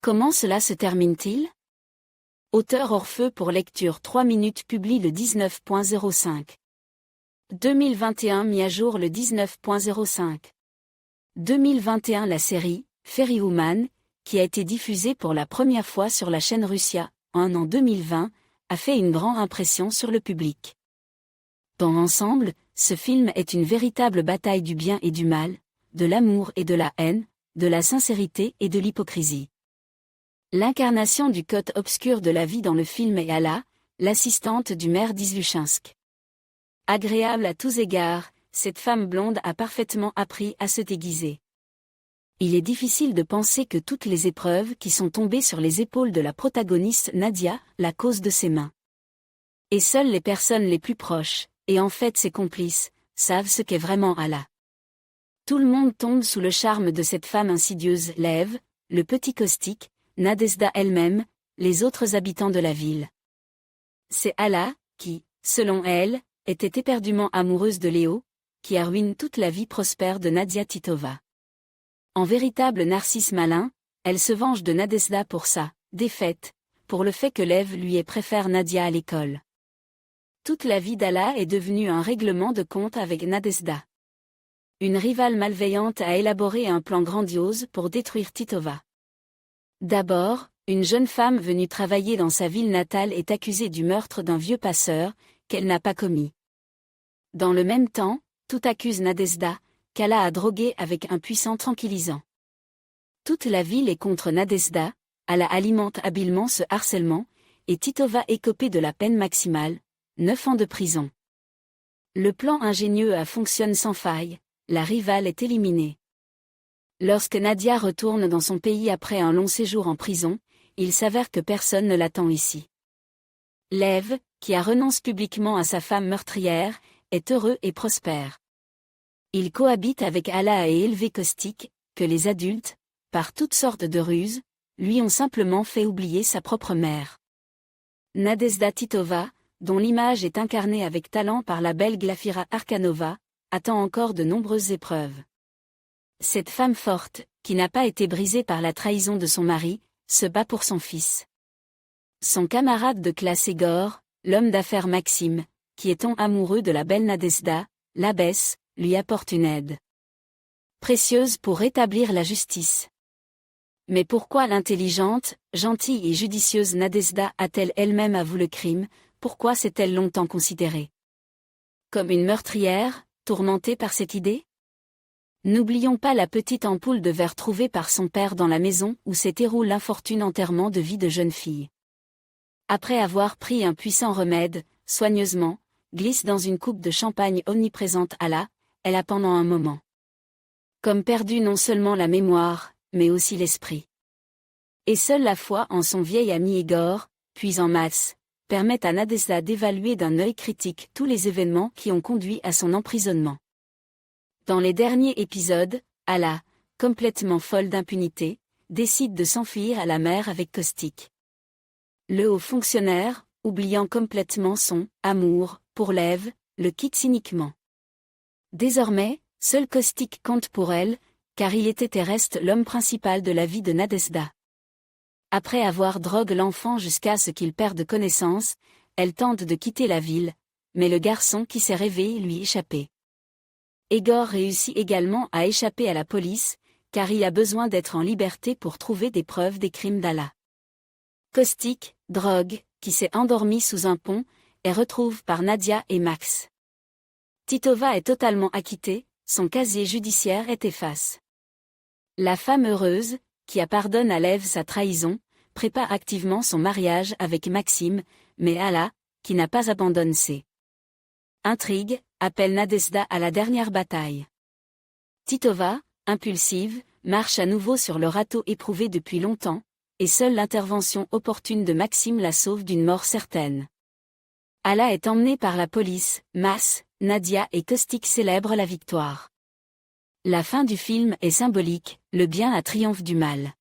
Comment cela se termine-t-il? Auteur hors feu pour lecture 3 minutes publie le 19.05. 2021 mis à jour le 19.05. 2021 la série, Fairy Woman, qui a été diffusée pour la première fois sur la chaîne Russia, en 2020, a fait une grande impression sur le public. Dans l'ensemble, ce film est une véritable bataille du bien et du mal, de l'amour et de la haine, de la sincérité et de l'hypocrisie. L'incarnation du côté obscur de la vie dans le film est Alla, l'assistante du maire d'Izluchinsk. Agréable à tous égards, cette femme blonde a parfaitement appris à se déguiser. Il est difficile de penser que toutes les épreuves qui sont tombées sur les épaules de la protagoniste Nadia, la cause de ses mains. Et seules les personnes les plus proches, et en fait ses complices, savent ce qu'est vraiment Alla. Tout le monde tombe sous le charme de cette femme insidieuse, Lev, le petit caustique, Nadezhda elle-même, les autres habitants de la ville. C'est Alla, qui, selon elle, était éperdument amoureuse de Léo, qui arruine toute la vie prospère de Nadia Titova. En véritable narcisse malin, elle se venge de Nadezhda pour sa défaite, pour le fait que Lev lui préfère Nadia à l'école. Toute la vie d'Alla est devenue un règlement de compte avec Nadezhda. Une rivale malveillante a élaboré un plan grandiose pour détruire Titova. D'abord, une jeune femme venue travailler dans sa ville natale est accusée du meurtre d'un vieux passeur, qu'elle n'a pas commis. Dans le même temps, tout accuse Nadezhda, qu'Alla a drogué avec un puissant tranquillisant. Toute la ville est contre Nadezhda, Alla alimente habilement ce harcèlement, et Titova écopée de la peine maximale, 9 ans de prison. Le plan ingénieux fonctionne sans faille, la rivale est éliminée. Lorsque Nadia retourne dans son pays après un long séjour en prison, il s'avère que personne ne l'attend ici. Lev, qui a renoncé publiquement à sa femme meurtrière, est heureux et prospère. Il cohabite avec Alla et élevé caustique, que les adultes, par toutes sortes de ruses, lui ont simplement fait oublier sa propre mère. Nadezhda Titova, dont l'image est incarnée avec talent par la belle Glafira Arkhanova, attend encore de nombreuses épreuves. Cette femme forte, qui n'a pas été brisée par la trahison de son mari, se bat pour son fils. Son camarade de classe Egor, l'homme d'affaires Maxime, qui est amoureux de la belle Nadezhda, l'abbesse, lui apporte une aide précieuse pour rétablir la justice. Mais pourquoi l'intelligente, gentille et judicieuse Nadezhda a-t-elle elle-même avoué le crime? Pourquoi s'est-elle longtemps considérée comme une meurtrière, tourmentée par cette idée? N'oublions pas la petite ampoule de verre trouvée par son père dans la maison où s'est déroulé l'infortune enterrement de vie de jeune fille. Après avoir pris un puissant remède, soigneusement, glisse dans une coupe de champagne omniprésente Alla, elle a pendant un moment comme perdu non seulement la mémoire, mais aussi l'esprit. Et seule la foi en son vieil ami Egor, puis en masse, permet à Nadezhda d'évaluer d'un œil critique tous les événements qui ont conduit à son emprisonnement. Dans les derniers épisodes, Alla, complètement folle d'impunité, décide de s'enfuir à la mer avec Caustique. Le haut fonctionnaire, oubliant complètement son amour pour Lev, le quitte cyniquement. Désormais, seul Caustique compte pour elle, car il était et reste l'homme principal de la vie de Nadezhda. Après avoir drogué l'enfant jusqu'à ce qu'il perde connaissance, elle tente de quitter la ville, mais le garçon qui s'est réveillé lui échappé. Egor réussit également à échapper à la police, car il a besoin d'être en liberté pour trouver des preuves des crimes d'Alla. Caustique, drogue, qui s'est endormi sous un pont, et retrouve par Nadia et Max. Titova est totalement acquittée, son casier judiciaire est effacé. La femme heureuse, qui pardonne à Lev sa trahison, prépare activement son mariage avec Maxime, mais Alla, qui n'a pas abandonné ses intrigues, appelle Nadezhda à la dernière bataille. Titova, impulsive, marche à nouveau sur le râteau éprouvé depuis longtemps, et seule l'intervention opportune de Maxime la sauve d'une mort certaine. Alla est emmenée par la police, Mas, Nadia et Caustique célèbrent la victoire. La fin du film est symbolique, le bien triomphe du mal.